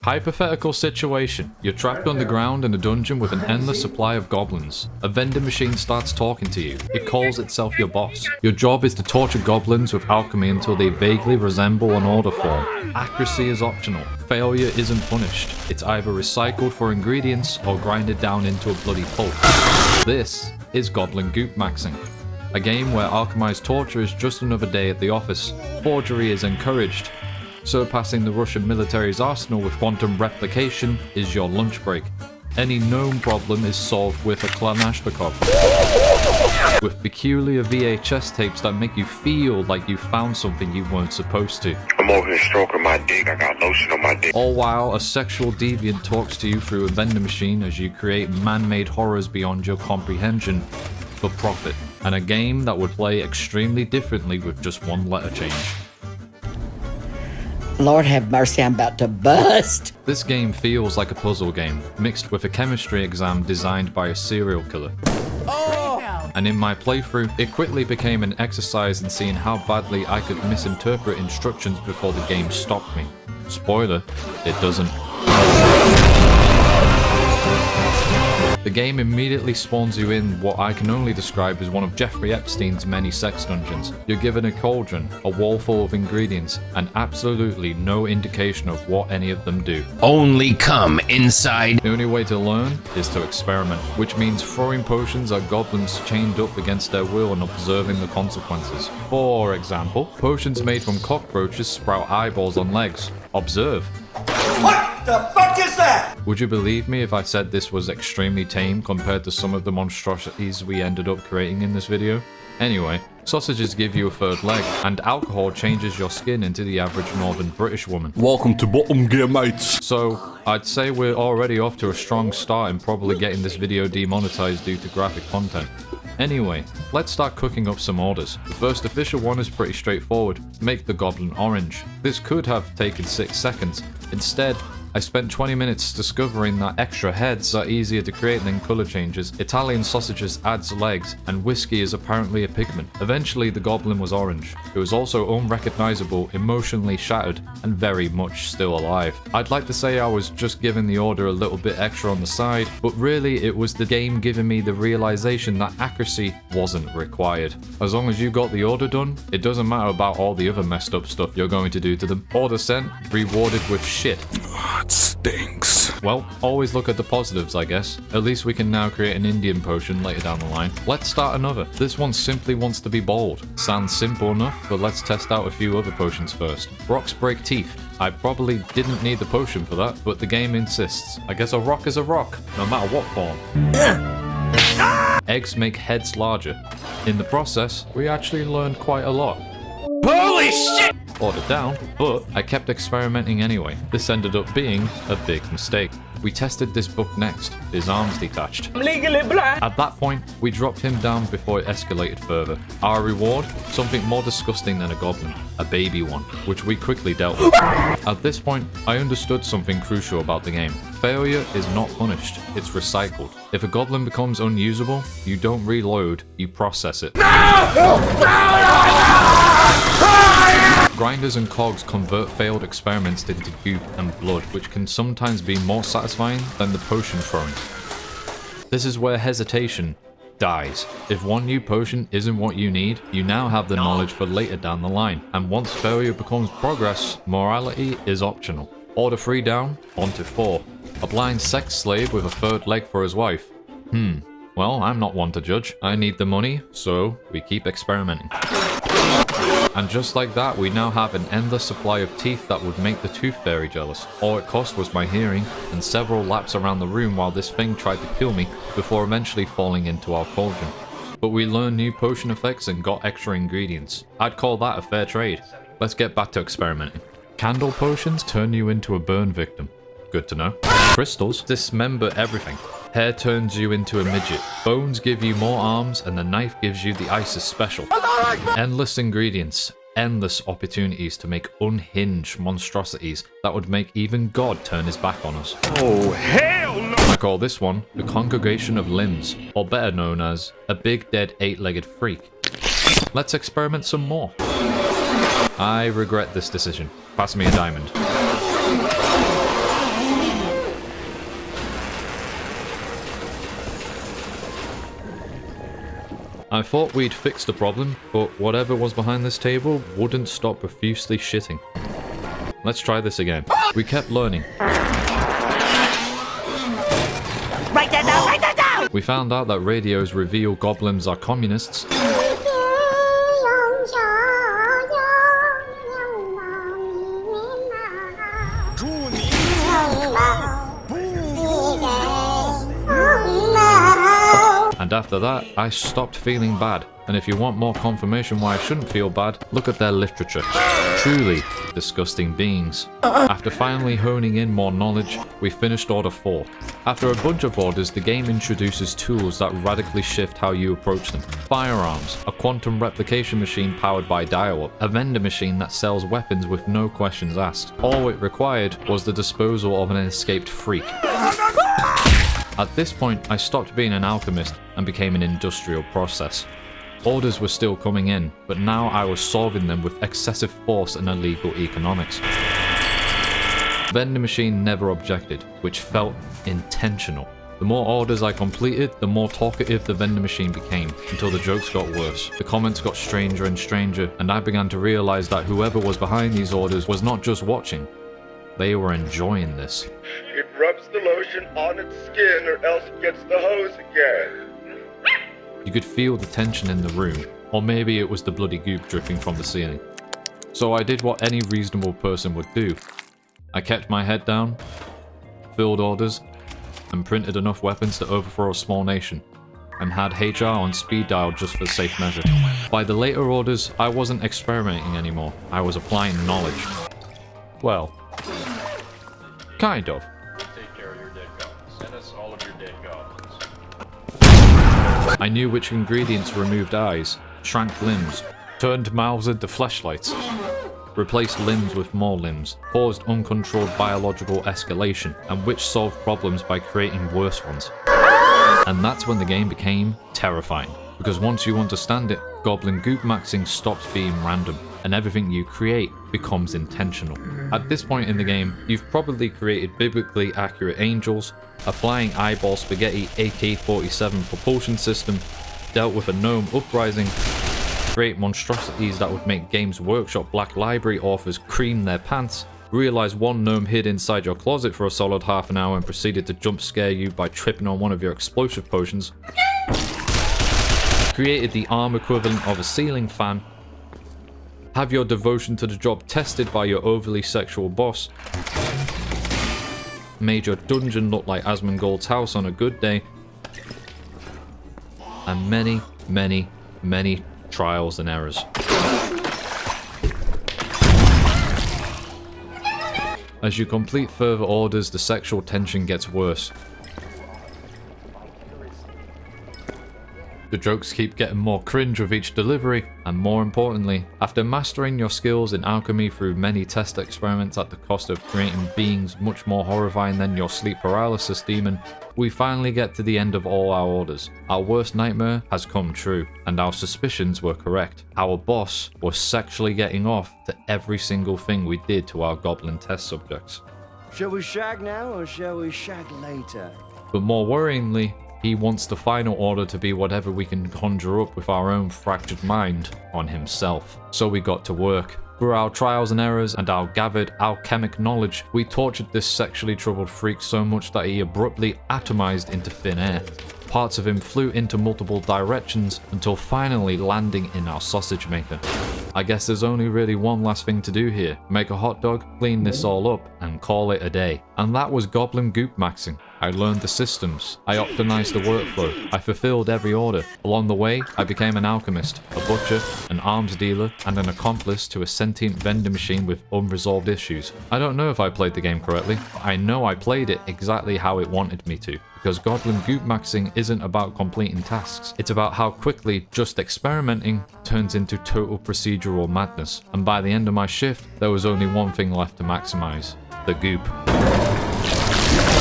Hypothetical situation. You're trapped underground in a dungeon with an endless supply of goblins. A vending machine starts talking to you. It calls itself your boss. Your job is to torture goblins with alchemy until they vaguely resemble an order form. Accuracy is optional. Failure isn't punished. It's either recycled for ingredients or grinded down into a bloody pulp. This is Goblin goop maxing. A game where alchemized torture is just another day at the office. Forgery is encouraged. Surpassing the Russian military's arsenal with quantum replication is your lunch break. Any gnome problem is solved with a Kalashnikov. With peculiar VHS tapes that make you feel like you found something you weren't supposed to. I'm over here stroking my dick, I got lotion on my dick. All while a sexual deviant talks to you through a vending machine as you create man-made horrors beyond your comprehension for profit. And a game that would play extremely differently with just one letter change. Lord have mercy, I'm about to bust. This game feels like a puzzle game, mixed with a chemistry exam designed by a serial killer. And in my playthrough, it quickly became an exercise in seeing how badly I could misinterpret instructions before the game stopped me. Spoiler, it doesn't. The game immediately spawns you in what I can only describe as one of Jeffrey Epstein's many sex dungeons. You're given a cauldron, a wall full of ingredients, and absolutely no indication of what any of them do. Only come inside. The only way to learn is to experiment, which means throwing potions at goblins chained up against their will and observing the consequences. For example, potions made from cockroaches sprout eyeballs on legs. Observe. What the fuck is that? Would you believe me if I said this was extremely tame compared to some of the monstrosities we ended up creating in this video? Anyway, sausages give you a third leg, and alcohol changes your skin into the average northern British woman. Welcome to Bottom Gear, mates. So, I'd say we're already off to a strong start in probably getting this video demonetized due to graphic content. Anyway, let's start cooking up some orders. The first official one is pretty straightforward. Make the goblin orange. This could have taken 6 seconds. Instead, I spent 20 minutes discovering that extra heads are easier to create than color changes, Italian sausages adds legs, and whiskey is apparently a pigment. Eventually the goblin was orange. It was also unrecognizable, emotionally shattered, and very much still alive. I'd like to say I was just giving the order a little bit extra on the side, but really it was the game giving me the realization that accuracy wasn't required. As long as you got the order done, it doesn't matter about all the other messed up stuff you're going to do to them. Order sent, rewarded with shit. It stinks. Well, always look at the positives, I guess. At least we can now create an Indian potion later down the line. Let's start another. This one simply wants to be bold. Sounds simple enough, but let's test out a few other potions first. Rocks break teeth. I probably didn't need the potion for that, but the game insists. I guess a rock is a rock, no matter what form. Eggs make heads larger. In the process, we actually learned quite a lot. Holy shit! Ordered down, but I kept experimenting anyway. This ended up being a big mistake. We tested this book next, his arms detached. I'm legally blind. At that point, we dropped him down before it escalated further. Our reward? Something more disgusting than a goblin. A baby one, which we quickly dealt with. At this point, I understood something crucial about the game. Failure is not punished, it's recycled. If a goblin becomes unusable, you don't reload, you process it. Grinders and cogs convert failed experiments into goop and blood, which can sometimes be more satisfying than the potion throwing. This is where hesitation dies. If one new potion isn't what you need, you now have the knowledge for later down the line. And once failure becomes progress, morality is optional. Order 3 down, on to 4. A blind sex slave with a third leg for his wife. Well, I'm not one to judge. I need the money, so we keep experimenting. And just like that, we now have an endless supply of teeth that would make the tooth fairy jealous. All it cost was my hearing, and several laps around the room while this thing tried to kill me, before eventually falling into our cauldron. But we learned new potion effects and got extra ingredients. I'd call that a fair trade. Let's get back to experimenting. Candle potions turn you into a burn victim. Good to know. Crystals dismember everything. Hair turns you into a midget. Bones give you more arms, and the knife gives you the ISIS special. Endless ingredients. Endless opportunities to make unhinged monstrosities that would make even God turn his back on us. Oh, hell no! I call this one the Congregation of Limbs, or better known as a big dead 8-legged freak. Let's experiment some more. I regret this decision. Pass me a diamond. I thought we'd fixed the problem, but whatever was behind this table wouldn't stop profusely shitting. Let's try this again. We kept learning. Write that down, write that down! We found out that radios reveal goblins are communists. And after that, I stopped feeling bad. And if you want more confirmation why I shouldn't feel bad, look at their literature. Truly disgusting beings. After finally honing in more knowledge, we finished Order 4. After a bunch of orders, the game introduces tools that radically shift how you approach them. Firearms, a quantum replication machine powered by dial-up, a vendor machine that sells weapons with no questions asked. All it required was the disposal of an escaped freak. At this point, I stopped being an alchemist and became an industrial process. Orders were still coming in, but now I was solving them with excessive force and illegal economics. Vending machine never objected, which felt intentional. The more orders I completed, the more talkative the vending machine became, until the jokes got worse. The comments got stranger and stranger, and I began to realize that whoever was behind these orders was not just watching, they were enjoying this. It rubs the lotion on its skin or else it gets the hose again. You could feel the tension in the room, or maybe it was the bloody goop dripping from the ceiling. So I did what any reasonable person would do. I kept my head down, filled orders, and printed enough weapons to overthrow a small nation, and had HR on speed dial just for safe measure. By the later orders, I wasn't experimenting anymore, I was applying knowledge. Well, kind of. Take care of your dead goblins. Send us all of your dead goblins. I knew which ingredients removed eyes, shrank limbs, turned mouths into fleshlights, replaced limbs with more limbs, caused uncontrolled biological escalation, and which solved problems by creating worse ones. And that's when the game became terrifying, because once you understand it, goblin goop maxing stops being random, and everything you create becomes intentional. At this point in the game, you've probably created biblically accurate angels, a flying eyeball spaghetti AK-47 propulsion system, dealt with a gnome uprising, create monstrosities that would make Games Workshop Black Library authors cream their pants, realize one gnome hid inside your closet for a solid half an hour and proceeded to jump scare you by tripping on one of your explosive potions, created the arm equivalent of a ceiling fan, have your devotion to the job tested by your overly sexual boss, made your dungeon look like Asmongold's house on a good day, and many, many, many trials and errors. As you complete further orders, the sexual tension gets worse. The jokes keep getting more cringe with each delivery, and more importantly, after mastering your skills in alchemy through many test experiments at the cost of creating beings much more horrifying than your sleep paralysis demon, we finally get to the end of all our orders. Our worst nightmare has come true, and our suspicions were correct. Our boss was sexually getting off to every single thing we did to our goblin test subjects. Shall we shag now or shall we shag later? But more worryingly, he wants the final order to be whatever we can conjure up with our own fractured mind on himself. So we got to work. Through our trials and errors and our gathered alchemic knowledge, we tortured this sexually troubled freak so much that he abruptly atomized into thin air. Parts of him flew into multiple directions until finally landing in our sausage maker. I guess there's only really one last thing to do here. Make a hot dog, clean this all up, and call it a day. And that was goblin goop maxing. I learned the systems, I optimized the workflow, I fulfilled every order. Along the way, I became an alchemist, a butcher, an arms dealer, and an accomplice to a sentient vending machine with unresolved issues. I don't know if I played the game correctly, but I know I played it exactly how it wanted me to. Because goblin goop maxing isn't about completing tasks, it's about how quickly just experimenting turns into total procedural madness. And by the end of my shift, there was only one thing left to maximize: the goop.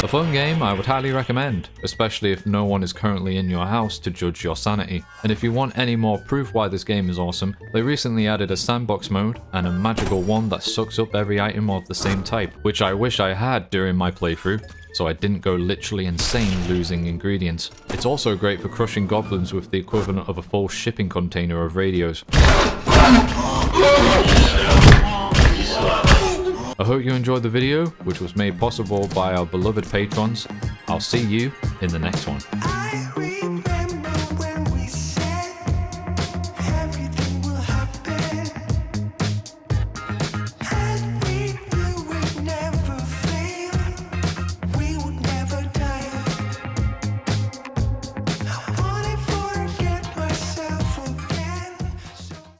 A fun game I would highly recommend, especially if no one is currently in your house to judge your sanity. And if you want any more proof why this game is awesome, they recently added a sandbox mode and a magical wand that sucks up every item of the same type, which I wish I had during my playthrough, so I didn't go literally insane losing ingredients. It's also great for crushing goblins with the equivalent of a full shipping container of radios. I hope you enjoyed the video, which was made possible by our beloved patrons. I'll see you in the next one.